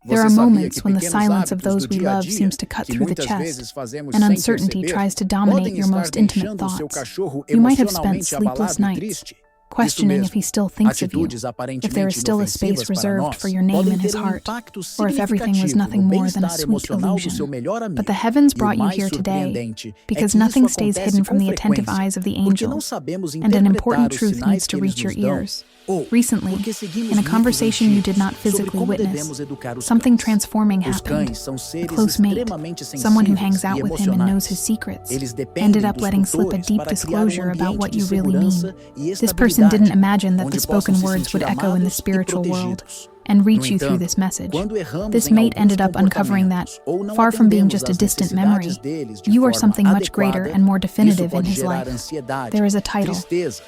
There are moments when the silence of those we love seems to cut through the chest, and uncertainty tries to dominate your most intimate thoughts. You might have spent sleepless nights, questioning if he still thinks of you, if there is still a space reserved for your name in his heart, or if everything was nothing more than a sweet illusion. But the heavens brought you here today, because nothing stays hidden from the attentive eyes of the angels, and an important truth needs to reach your ears. Recently, in a conversation you did not physically witness, something transforming happened. A close mate, someone who hangs out with him and knows his secrets, ended up letting slip a deep disclosure about what you really mean. This person didn't imagine that the spoken words would echo in the spiritual world and reach you through this message. This mate ended up uncovering that, far from being just a distant memory, you are something much greater and more definitive in his life. There is a title,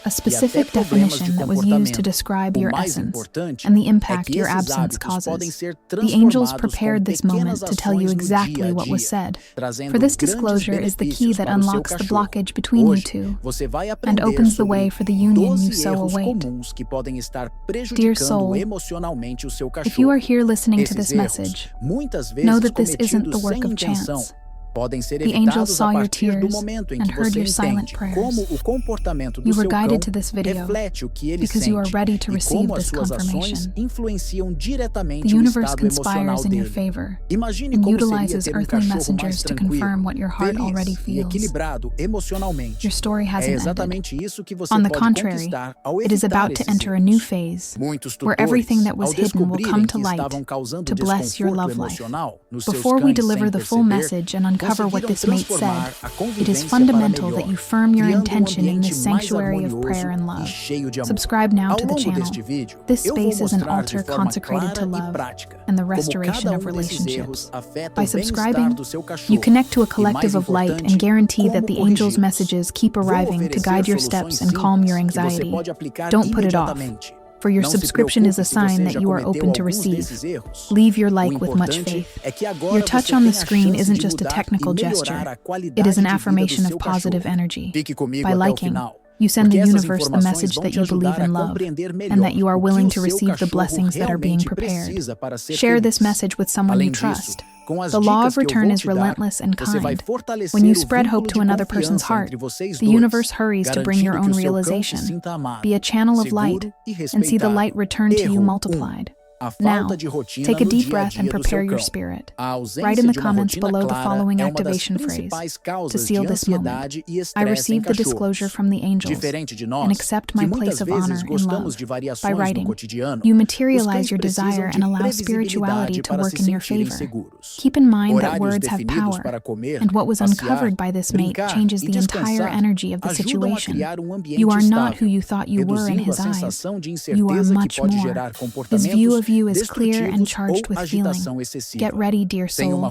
a specific definition that was used to describe your essence and the impact your absence causes. The angels prepared this moment to tell you exactly what was said. For this disclosure is the key that unlocks the blockage between you two and opens the way for the union you so await. Dear soul, if you are here listening to this message, know that this isn't the work of chance. The angels saw your tears and heard your silent prayers. You were guided to this video because you are ready to receive this confirmation. The universe conspires in your favor and utilizes earthly messengers to confirm what your heart already feels. Your story hasn't ended. On the contrary, it is about to enter a new phase where everything that was hidden will come to light to bless your love life. Before we deliver the full message and uncover what this mate said, it is fundamental that you firm your intention in this sanctuary of prayer and love. Subscribe now to the channel. This space is an altar consecrated to love and the restoration of relationships. By subscribing, you connect to a collective of light and guarantee that the angels' messages keep arriving to guide your steps and calm your anxiety. Don't put it off, for your subscription is a sign that you are open to receive. Leave your like with much faith. Your touch on the screen isn't just a technical gesture. It is an affirmation of positive energy. By liking, you send the universe the message that you believe in love and that you are willing to receive the blessings that are being prepared. Share this message with someone you trust. The law of return is relentless and kind. When you spread hope to another person's heart, the universe hurries to bring your own realization. Be a channel of light and see the light return to you multiplied. Now, take a deep breath and prepare your spirit. Write in the comments below the following activation phrase to seal this moment. I receive the disclosure from the angels and accept my place of honor in love. By writing, you materialize your desire and allow spirituality to work in your favor. Keep in mind that words have power, and what was uncovered by this mate changes the entire energy of the situation. You are not who you thought you were in his eyes. You are much more. His view of you is clear and charged with feeling. Get ready, dear soul,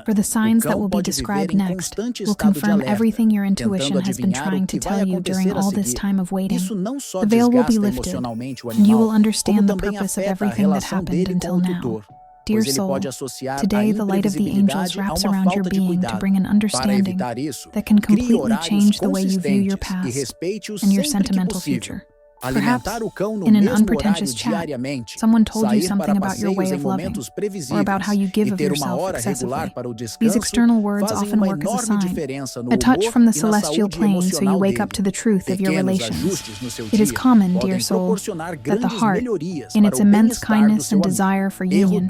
for the signs that will be described next will confirm everything your intuition has been trying to tell you during all this time of waiting. The veil will be lifted, and you will understand the purpose of everything that happened until now. Dear soul, today the light of the angels wraps around your being to bring an understanding that can completely change the way you view your past and your sentimental future. Perhaps, in an unpretentious chat, someone told you something about your way of loving, or about how you give of yourself excessively. These external words often work as a sign, a touch from the celestial plane so you wake up to the truth of your relations. It is common, dear soul, that the heart, in its immense kindness and desire for union,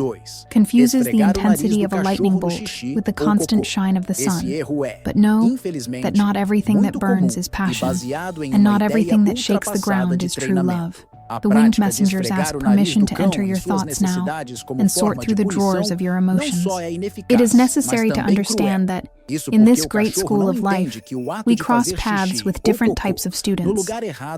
confuses the intensity of a lightning bolt with the constant shine of the sun. But know that not everything that burns is passion, and not everything that shakes the ground is true love. The winged messengers ask permission to enter your thoughts now and sort through the drawers of your emotions. It is necessary to understand that, in this great school of life, we cross paths with different types of students.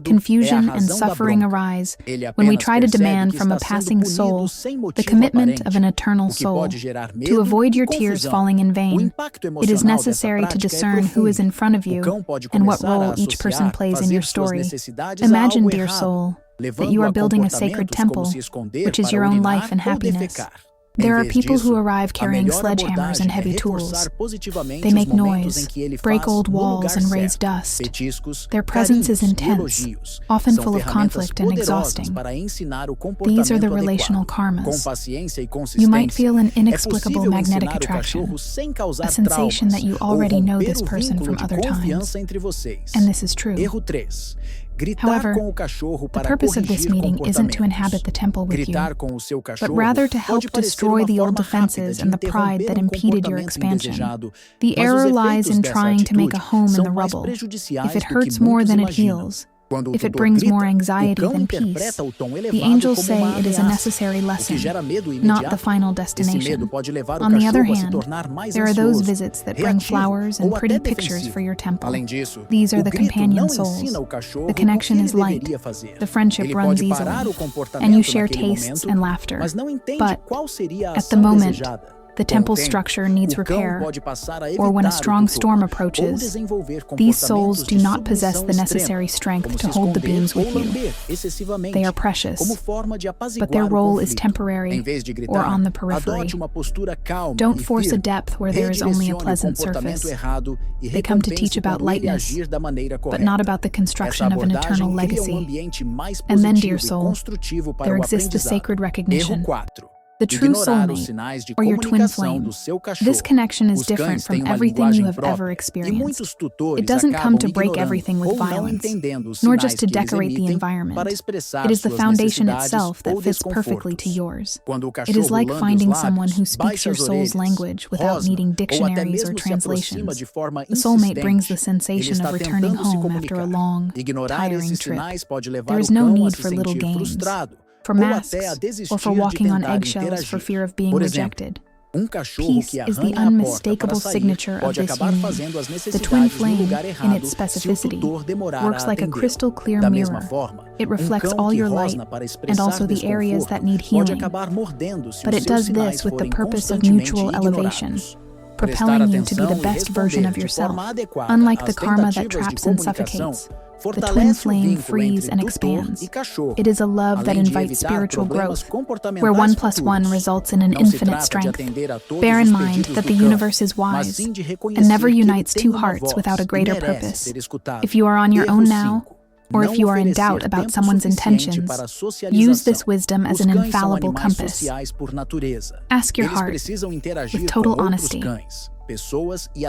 Confusion and suffering arise when we try to demand from a passing soul the commitment of an eternal soul. To avoid your tears falling in vain, it is necessary to discern who is in front of you and what role each person plays in your story. Imagine, dear soul, that you are building a sacred temple, which is your own life and happiness. There are people who arrive carrying sledgehammers and heavy tools. They make noise, break old walls, and raise dust. Their presence is intense, often full of conflict and exhausting. These are the relational karmas. You might feel an inexplicable magnetic attraction, a sensation that you already know this person from other times. And this is true. However, the purpose of this meeting isn't to inhabit the temple with you, but rather to help destroy the old defenses and the pride that impeded your expansion. The error lies in trying to make a home in the rubble. If it hurts more than it heals, if it brings more anxiety than peace, the angels say it is a necessary lesson, not the final destination. On the other hand, there are those visits that bring flowers and pretty pictures for your temple. These are the companion souls. The connection is light, the friendship runs easily, and you share tastes and laughter. But at the moment, the temple structure needs repair, or when a strong storm approaches, these souls do not possess the necessary strength to hold the beams with you. They are precious, but their role is temporary or on the periphery. Don't force a depth where there is only a pleasant surface. They come to teach about lightness, but not about the construction of an eternal legacy. And then, dear soul, there exists a sacred recognition. The true soulmate, or your twin flame. This connection is different from everything you have ever experienced. It doesn't come to break everything with violence, nor just to decorate the environment. It is the foundation itself that fits perfectly to yours. It is like finding someone who speaks your soul's language without needing dictionaries or translations. The soulmate brings the sensation of returning home after a long, tiring trip. There is no need for little games, for masks, or for walking on eggshells for fear of being rejected. Peace is the unmistakable signature of this union. The twin flame, in its specificity, works like a crystal clear mirror. It reflects all your light, and also the areas that need healing. But it does this with the purpose of mutual elevation, propelling you to be the best version of yourself, unlike the karma that traps and suffocates. The twin flame frees and expands. It is a love that invites spiritual growth, where 1 + 1 results in an infinite strength. Bear in mind that the universe is wise and never unites two hearts without a greater purpose. If you are on your own now, or if you are in doubt about someone's intentions, use this wisdom as an infallible compass. Ask your heart, with total honesty,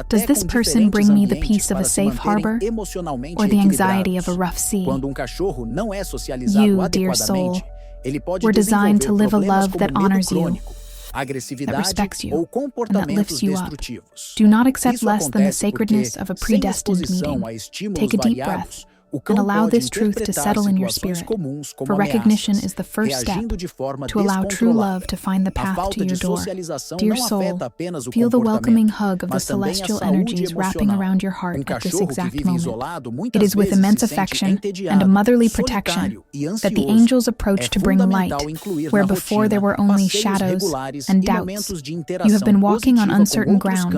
does this person bring me the peace of a safe harbor, or the anxiety of a rough sea? You, dear soul, were designed to live a love that honors you, that respects you, and that lifts you up. Do not accept less than the sacredness of a predestined meeting. Take a deep breath, and allow this truth to settle in your spirit, for recognition is the first step to allow true love to find the path to your door. Dear soul, feel the welcoming hug of the celestial energies wrapping around your heart at this exact moment. It is with immense affection and a motherly protection that the angels approach to bring light, where before there were only shadows and doubts. You have been walking on uncertain ground,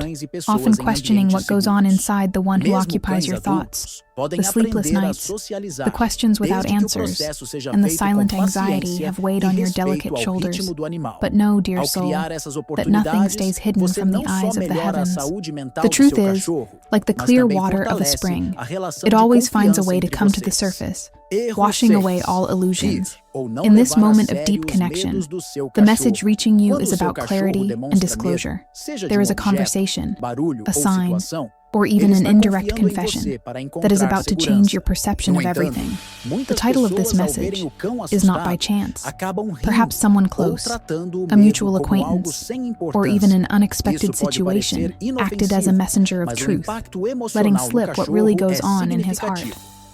often questioning what goes on inside the one who occupies your thoughts. The sleepless nights, the questions without answers, and the silent anxiety have weighed on your delicate shoulders. But know, dear soul, that nothing stays hidden from the eyes of the heavens. The truth is, like the clear water of a spring, it always finds a way to come to the surface, washing away all illusions. In this moment of deep connection, the message reaching you is about clarity and disclosure. There is a conversation, a sign, or even an indirect confession that is about to change your perception of everything. The title of this message is not by chance. Perhaps someone close, a mutual acquaintance, or even an unexpected situation acted as a messenger of truth, letting slip what really goes on in his heart.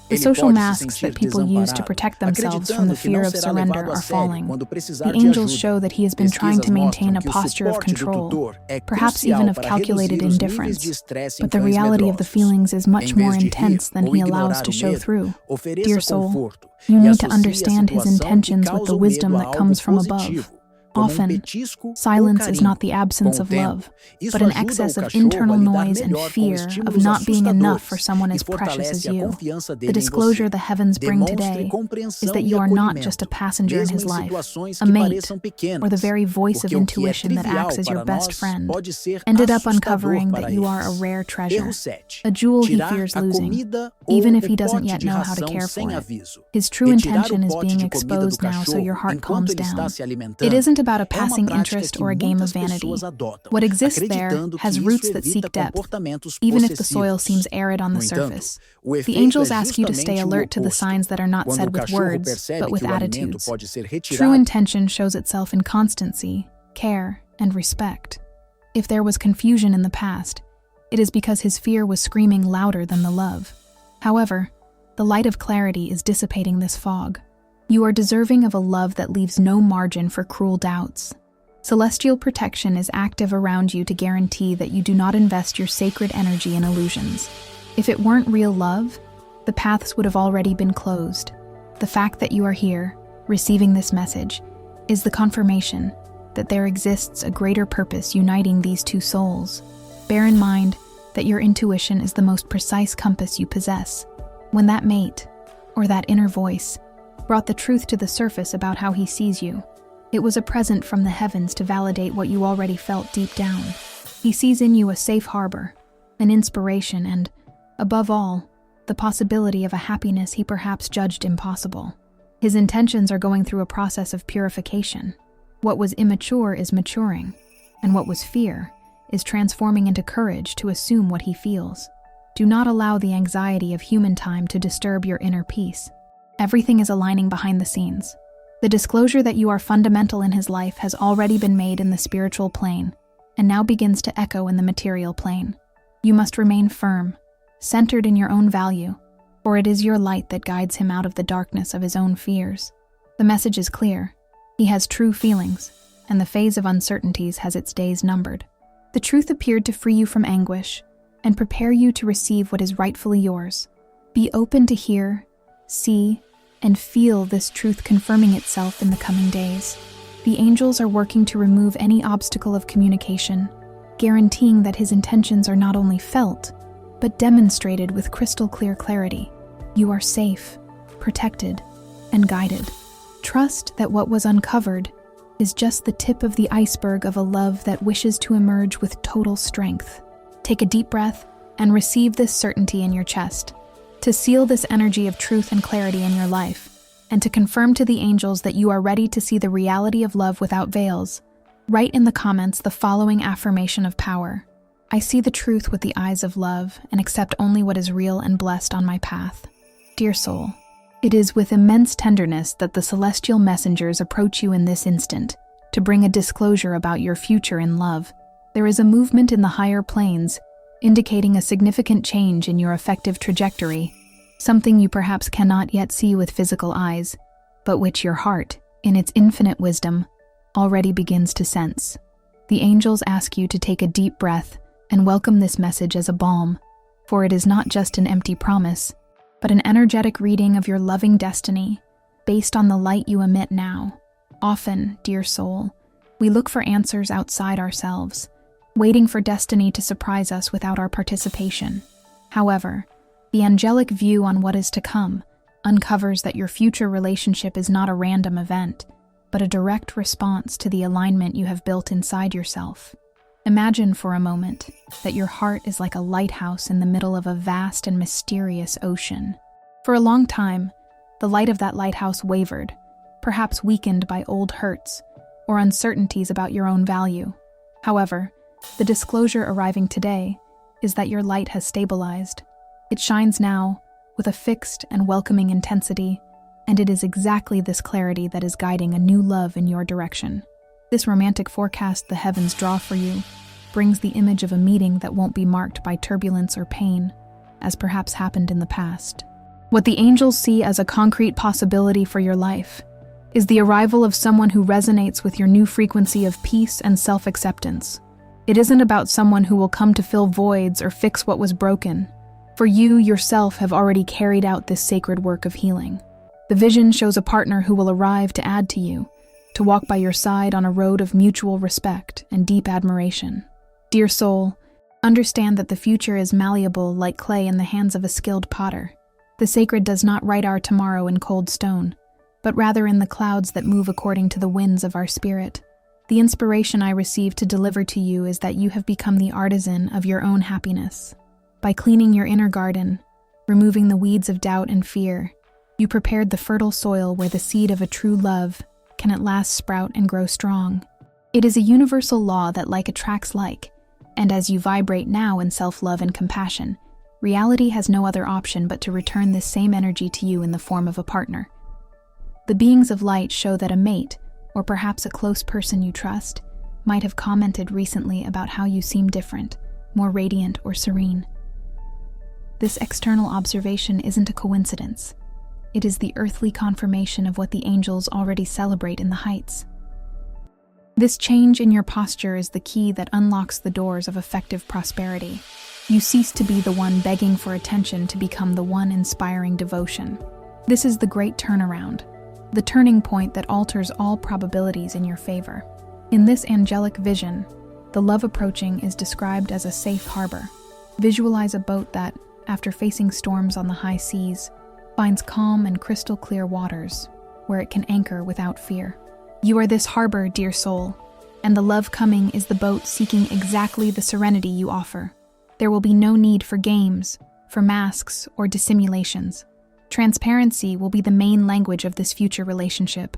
The social masks that people use to protect themselves from the fear of surrender are falling. The angels show that he has been trying to maintain a posture of control, perhaps even of calculated indifference, but the reality of the feelings is much more intense than he allows to show through. Dear soul, you need to understand his intentions with the wisdom that comes from above. Often, silence is not the absence of love, but an excess of internal noise and fear of not being enough for someone as precious as you. The disclosure the heavens bring today is that you are not just a passenger in his life, a mate, or the very voice of intuition that acts as your best friend. Ended up uncovering that you are a rare treasure, a jewel he fears losing, even if he doesn't yet know how to care for it. His true intention is being exposed now, so your heart calms down. It isn't about a passing interest or a game of vanity. What exists there has roots that seek depth, even if the soil seems arid on the surface. The angels ask you to stay alert to the signs that are not said with words, but with attitudes. True intention shows itself in constancy, care, and respect. If there was confusion in the past, it is because his fear was screaming louder than the love. However, the light of clarity is dissipating this fog. You are deserving of a love that leaves no margin for cruel doubts. Celestial protection is active around you to guarantee that you do not invest your sacred energy in illusions. If it weren't real love, the paths would have already been closed. The fact that you are here, receiving this message, is the confirmation that there exists a greater purpose uniting these two souls. Bear in mind that your intuition is the most precise compass you possess. When that mate, or that inner voice, brought the truth to the surface about how he sees you, it was a present from the heavens to validate what you already felt deep down. He sees in you a safe harbor, an inspiration, and, above all, the possibility of a happiness he perhaps judged impossible. His intentions are going through a process of purification. What was immature is maturing, and what was fear is transforming into courage to assume what he feels. Do not allow the anxiety of human time to disturb your inner peace. Everything is aligning behind the scenes. The disclosure that you are fundamental in his life has already been made in the spiritual plane, and now begins to echo in the material plane. You must remain firm, centered in your own value, or it is your light that guides him out of the darkness of his own fears. The message is clear. He has true feelings, and the phase of uncertainties has its days numbered. The truth appeared to free you from anguish, and prepare you to receive what is rightfully yours. Be open to hear, see, and feel this truth confirming itself in the coming days. The angels are working to remove any obstacle of communication, guaranteeing that his intentions are not only felt, but demonstrated with crystal clear clarity. You are safe, protected, and guided. Trust that what was uncovered is just the tip of the iceberg of a love that wishes to emerge with total strength. Take a deep breath and receive this certainty in your chest. To seal this energy of truth and clarity in your life, and to confirm to the angels that you are ready to see the reality of love without veils, write in the comments the following affirmation of power. I see the truth with the eyes of love and accept only what is real and blessed on my path. Dear soul, it is with immense tenderness that the celestial messengers approach you in this instant to bring a disclosure about your future in love. There is a movement in the higher planes, indicating a significant change in your effective trajectory, something you perhaps cannot yet see with physical eyes, but which your heart, in its infinite wisdom, already begins to sense. The angels ask you to take a deep breath and welcome this message as a balm, for it is not just an empty promise, but an energetic reading of your loving destiny, based on the light you emit now. Often, dear soul, we look for answers outside ourselves, waiting for destiny to surprise us without our participation. However, the angelic view on what is to come uncovers that your future relationship is not a random event, but a direct response to the alignment you have built inside yourself. Imagine for a moment that your heart is like a lighthouse in the middle of a vast and mysterious ocean. For a long time, the light of that lighthouse wavered, perhaps weakened by old hurts or uncertainties about your own value. However, the disclosure arriving today is that your light has stabilized. It shines now with a fixed and welcoming intensity, and it is exactly this clarity that is guiding a new love in your direction. This romantic forecast the heavens draw for you brings the image of a meeting that won't be marked by turbulence or pain, as perhaps happened in the past. What the angels see as a concrete possibility for your life is the arrival of someone who resonates with your new frequency of peace and self-acceptance. It isn't about someone who will come to fill voids or fix what was broken, for you yourself have already carried out this sacred work of healing. The vision shows a partner who will arrive to add to you, to walk by your side on a road of mutual respect and deep admiration. Dear soul, understand that the future is malleable like clay in the hands of a skilled potter. The sacred does not write our tomorrow in cold stone, but rather in the clouds that move according to the winds of our spirit. The inspiration I receive to deliver to you is that you have become the artisan of your own happiness. By cleaning your inner garden, removing the weeds of doubt and fear, you prepared the fertile soil where the seed of a true love can at last sprout and grow strong. It is a universal law that like attracts like, and as you vibrate now in self-love and compassion, reality has no other option but to return this same energy to you in the form of a partner. The beings of light show that a mate, or perhaps a close person you trust, might have commented recently about how you seem different, more radiant or serene. This external observation isn't a coincidence. It is the earthly confirmation of what the angels already celebrate in the heights. This change in your posture is the key that unlocks the doors of effective prosperity. You cease to be the one begging for attention to become the one inspiring devotion. This is the great turnaround, the turning point that alters all probabilities in your favor. In this angelic vision, the love approaching is described as a safe harbor. Visualize a boat that, after facing storms on the high seas, finds calm and crystal clear waters where it can anchor without fear. You are this harbor, dear soul, and the love coming is the boat seeking exactly the serenity you offer. There will be no need for games, for masks, or dissimulations. Transparency will be the main language of this future relationship.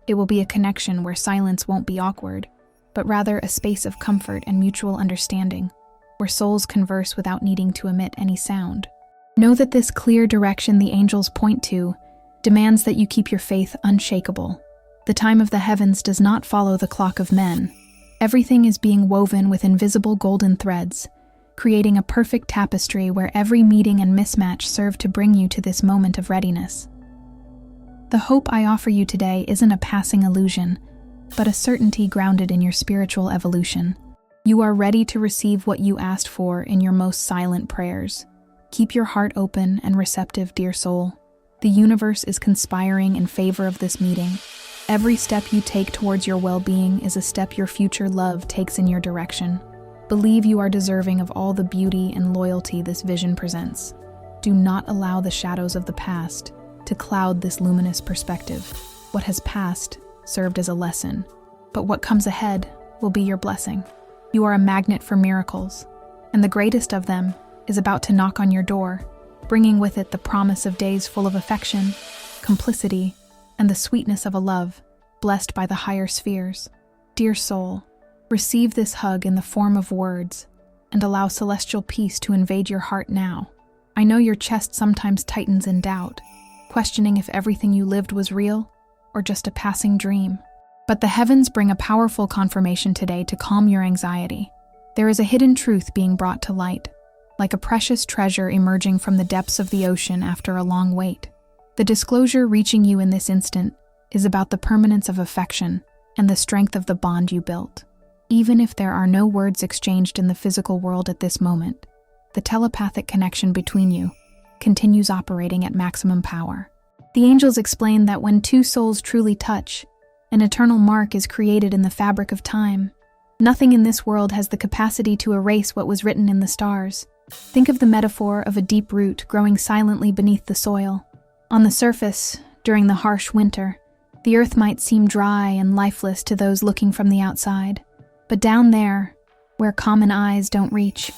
It will be a connection where silence won't be awkward, but rather a space of comfort and mutual understanding, where souls converse without needing to emit any sound. Know that this clear direction the angels point to demands that you keep your faith unshakable. The time of the heavens does not follow the clock of men. Everything is being woven with invisible golden threads, creating a perfect tapestry where every meeting and mismatch serve to bring you to this moment of readiness. The hope I offer you today isn't a passing illusion, but a certainty grounded in your spiritual evolution. You are ready to receive what you asked for in your most silent prayers. Keep your heart open and receptive, dear soul. The universe is conspiring in favor of this meeting. Every step you take towards your well-being is a step your future love takes in your direction. Believe you are deserving of all the beauty and loyalty this vision presents. Do not allow the shadows of the past to cloud this luminous perspective. What has passed served as a lesson, but what comes ahead will be your blessing. You are a magnet for miracles, and the greatest of them is about to knock on your door, bringing with it the promise of days full of affection, complicity, and the sweetness of a love blessed by the higher spheres. Dear soul, receive this hug in the form of words and allow celestial peace to invade your heart now. I know your chest sometimes tightens in doubt, questioning if everything you lived was real or just a passing dream. But the heavens bring a powerful confirmation today to calm your anxiety. There is a hidden truth being brought to light, like a precious treasure emerging from the depths of the ocean after a long wait. The disclosure reaching you in this instant is about the permanence of affection and the strength of the bond you built. Even if there are no words exchanged in the physical world at this moment, the telepathic connection between you continues operating at maximum power. The angels explain that when two souls truly touch, an eternal mark is created in the fabric of time. Nothing in this world has the capacity to erase what was written in the stars. Think of the metaphor of a deep root growing silently beneath the soil. On the surface, during the harsh winter, the earth might seem dry and lifeless to those looking from the outside. But down there, where common eyes don't reach,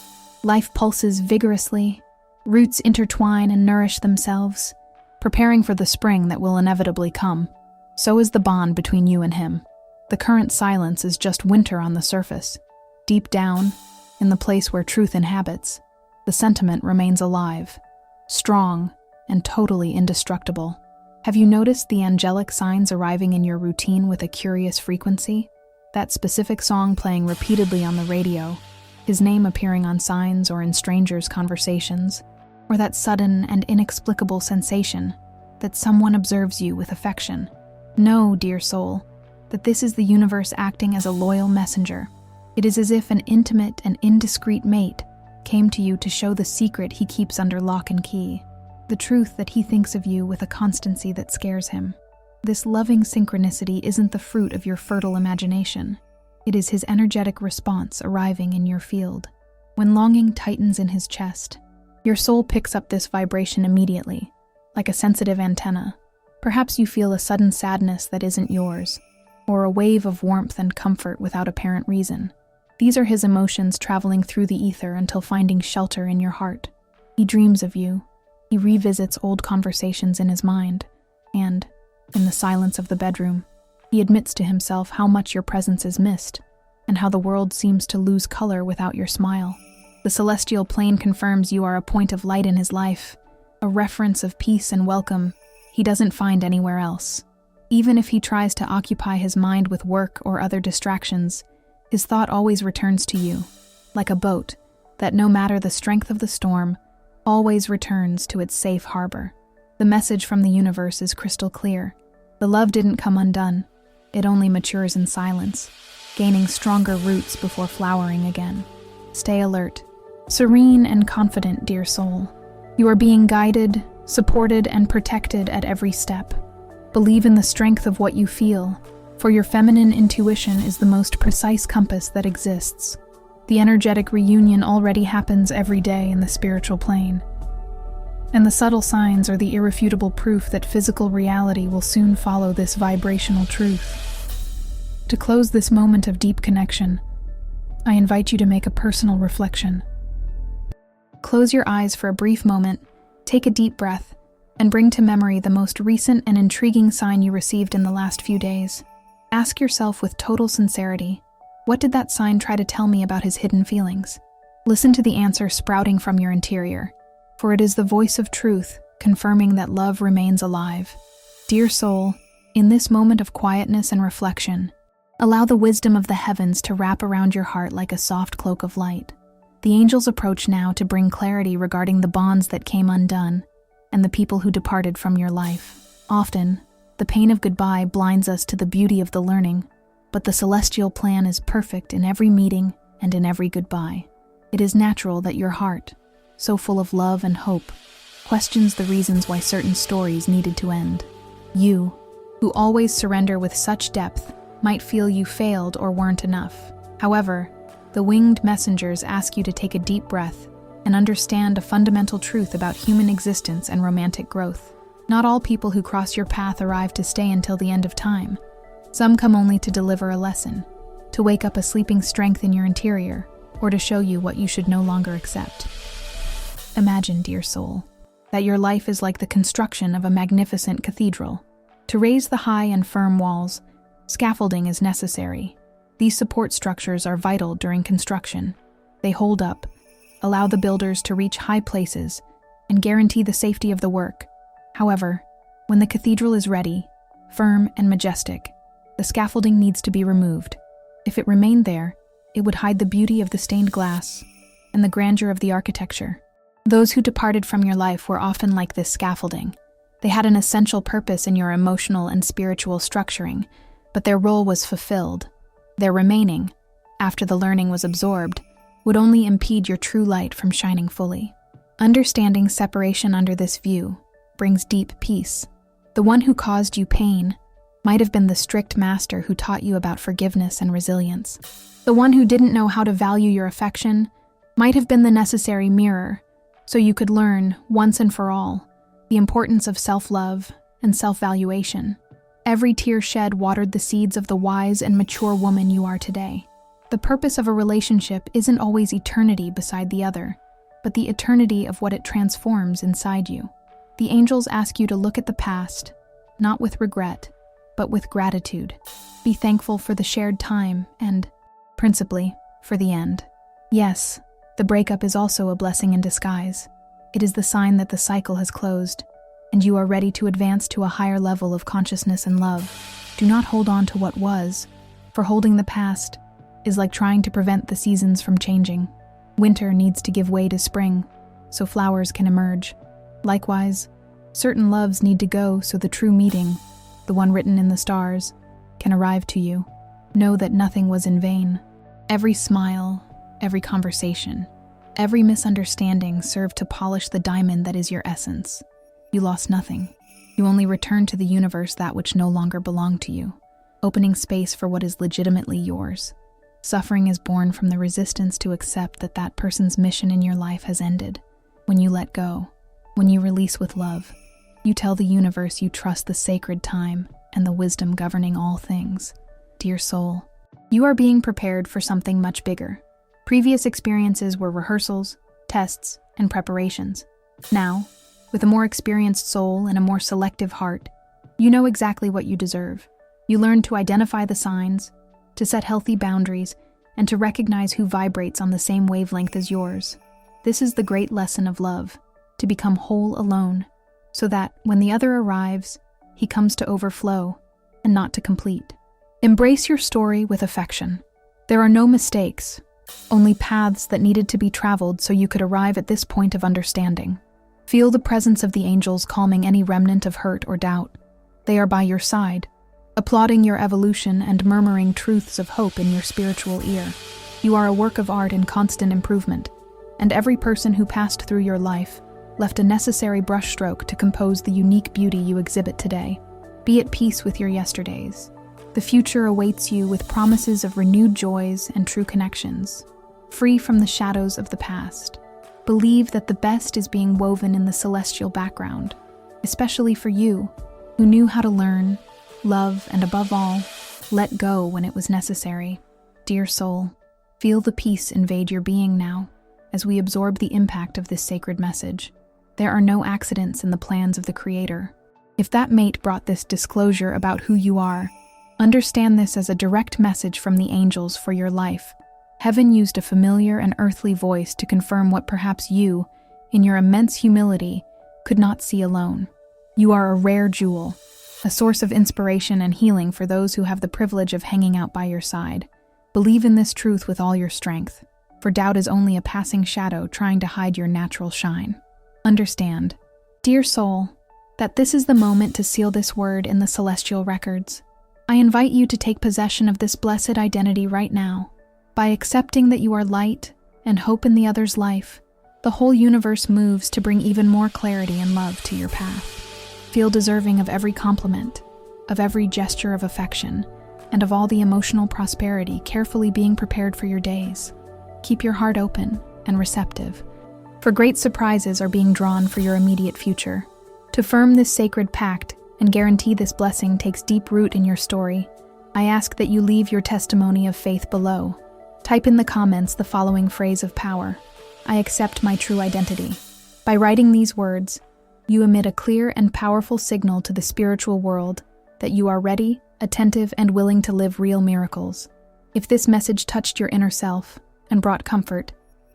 life pulses vigorously, roots intertwine and nourish themselves, preparing for the spring that will inevitably come. So is the bond between you and him. The current silence is just winter on the surface. Deep down, in the place where truth inhabits, the sentiment remains alive, strong, and totally indestructible. Have you noticed the angelic signs arriving in your routine with a curious frequency? That specific song playing repeatedly on the radio, his name appearing on signs or in strangers' conversations, or that sudden and inexplicable sensation that someone observes you with affection. Know, dear soul, that this is the universe acting as a loyal messenger. It is as if an intimate and indiscreet mate came to you to show the secret he keeps under lock and key, the truth that he thinks of you with a constancy that scares him. This loving synchronicity isn't the fruit of your fertile imagination. It is his energetic response arriving in your field. When longing tightens in his chest, your soul picks up this vibration immediately, like a sensitive antenna. Perhaps you feel a sudden sadness that isn't yours, or a wave of warmth and comfort without apparent reason. These are his emotions traveling through the ether until finding shelter in your heart. He dreams of you. He revisits old conversations in his mind, and, in the silence of the bedroom, he admits to himself how much your presence is missed, and how the world seems to lose color without your smile. The celestial plane confirms you are a point of light in his life, a reference of peace and welcome he doesn't find anywhere else. Even if he tries to occupy his mind with work or other distractions, his thought always returns to you, like a boat that, no matter the strength of the storm, always returns to its safe harbor. The message from the universe is crystal clear. The love didn't come undone. It only matures in silence, gaining stronger roots before flowering again. Stay alert, serene and confident, dear soul. You are being guided, supported, and protected at every step. Believe in the strength of what you feel, for your feminine intuition is the most precise compass that exists. The energetic reunion already happens every day in the spiritual plane, and the subtle signs are the irrefutable proof that physical reality will soon follow this vibrational truth. To close this moment of deep connection, I invite you to make a personal reflection. Close your eyes for a brief moment, take a deep breath, and bring to memory the most recent and intriguing sign you received in the last few days. Ask yourself with total sincerity, what did that sign try to tell me about his hidden feelings? Listen to the answer sprouting from your interior, for it is the voice of truth, confirming that love remains alive. Dear soul, in this moment of quietness and reflection, allow the wisdom of the heavens to wrap around your heart like a soft cloak of light. The angels approach now to bring clarity regarding the bonds that came undone and the people who departed from your life. Often, the pain of goodbye blinds us to the beauty of the learning, but the celestial plan is perfect in every meeting and in every goodbye. It is natural that your heart, so full of love and hope, questions the reasons why certain stories needed to end. You, who always surrender with such depth, might feel you failed or weren't enough. However, the winged messengers ask you to take a deep breath and understand a fundamental truth about human existence and romantic growth. Not all people who cross your path arrive to stay until the end of time. Some come only to deliver a lesson, to wake up a sleeping strength in your interior, or to show you what you should no longer accept. Imagine, dear soul, that your life is like the construction of a magnificent cathedral. To raise the high and firm walls, scaffolding is necessary. These support structures are vital during construction. They hold up, allow the builders to reach high places, and guarantee the safety of the work. However, when the cathedral is ready, firm and majestic, the scaffolding needs to be removed. If it remained there, it would hide the beauty of the stained glass and the grandeur of the architecture. Those who departed from your life were often like this scaffolding. They had an essential purpose in your emotional and spiritual structuring, but their role was fulfilled. Their remaining, after the learning was absorbed, would only impede your true light from shining fully. Understanding separation under this view brings deep peace. The one who caused you pain might have been the strict master who taught you about forgiveness and resilience. The one who didn't know how to value your affection might have been the necessary mirror, so you could learn, once and for all, the importance of self-love and self-valuation. Every tear shed watered the seeds of the wise and mature woman you are today. The purpose of a relationship isn't always eternity beside the other, but the eternity of what it transforms inside you. The angels ask you to look at the past, not with regret, but with gratitude. Be thankful for the shared time and, principally, for the end. Yes, the breakup is also a blessing in disguise. It is the sign that the cycle has closed, and you are ready to advance to a higher level of consciousness and love. Do not hold on to what was, for holding the past is like trying to prevent the seasons from changing. Winter needs to give way to spring, so flowers can emerge. Likewise, certain loves need to go so the true meeting, the one written in the stars, can arrive to you. Know that nothing was in vain. Every smile, every conversation, every misunderstanding served to polish the diamond that is your essence. You lost nothing. You only return to the universe that which no longer belonged to you, opening space for what is legitimately yours. Suffering is born from the resistance to accept that that person's mission in your life has ended. When you let go, when you release with love, you tell the universe you trust the sacred time and the wisdom governing all things. Dear soul, you are being prepared for something much bigger. Previous experiences were rehearsals, tests, and preparations. Now, with a more experienced soul and a more selective heart, you know exactly what you deserve. You learn to identify the signs, to set healthy boundaries, and to recognize who vibrates on the same wavelength as yours. This is the great lesson of love, to become whole alone, so that, when the other arrives, he comes to overflow and not to complete. Embrace your story with affection. There are no mistakes, only paths that needed to be traveled so you could arrive at this point of understanding. Feel the presence of the angels calming any remnant of hurt or doubt. They are by your side, applauding your evolution and murmuring truths of hope in your spiritual ear. You are a work of art in constant improvement, and every person who passed through your life left a necessary brushstroke to compose the unique beauty you exhibit today. Be at peace with your yesterdays. The future awaits you with promises of renewed joys and true connections, free from the shadows of the past. Believe that the best is being woven in the celestial background, especially for you, who knew how to learn, love, and above all, let go when it was necessary. Dear soul, feel the peace invade your being now, as we absorb the impact of this sacred message. There are no accidents in the plans of the Creator. If that mate brought this disclosure about who you are, understand this as a direct message from the angels for your life. Heaven used a familiar and earthly voice to confirm what perhaps you, in your immense humility, could not see alone. You are a rare jewel, a source of inspiration and healing for those who have the privilege of hanging out by your side. Believe in this truth with all your strength, for doubt is only a passing shadow trying to hide your natural shine. Understand, dear soul, that this is the moment to seal this word in the celestial records. I invite you to take possession of this blessed identity right now. By accepting that you are light and hope in the other's life, the whole universe moves to bring even more clarity and love to your path. Feel deserving of every compliment, of every gesture of affection, and of all the emotional prosperity carefully being prepared for your days. Keep your heart open and receptive, for great surprises are being drawn for your immediate future. To firm this sacred pact and guarantee this blessing takes deep root in your story, I ask that you leave your testimony of faith below. Type in the comments the following phrase of power: I accept my true identity. By writing these words, you emit a clear and powerful signal to the spiritual world that you are ready, attentive, and willing to live real miracles. If this message touched your inner self and brought comfort,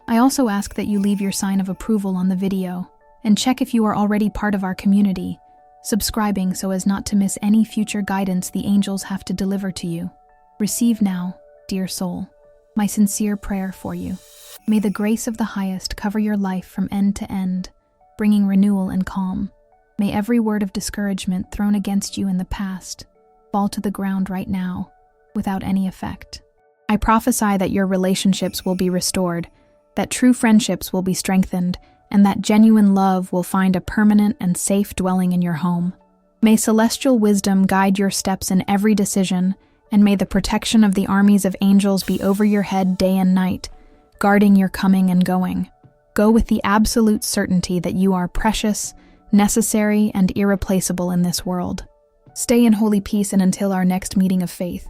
I also ask that you leave your sign of approval on the video and check if you are already part of our community, subscribing so as not to miss any future guidance the angels have to deliver to you. Receive now, dear soul, my sincere prayer for you. May the grace of the highest cover your life from end to end, bringing renewal and calm. May every word of discouragement thrown against you in the past fall to the ground right now, without any effect. I prophesy that your relationships will be restored, that true friendships will be strengthened, and that genuine love will find a permanent and safe dwelling in your home. May celestial wisdom guide your steps in every decision, and may the protection of the armies of angels be over your head day and night, guarding your coming and going. Go with the absolute certainty that you are precious, necessary, and irreplaceable in this world. Stay in holy peace and until our next meeting of faith.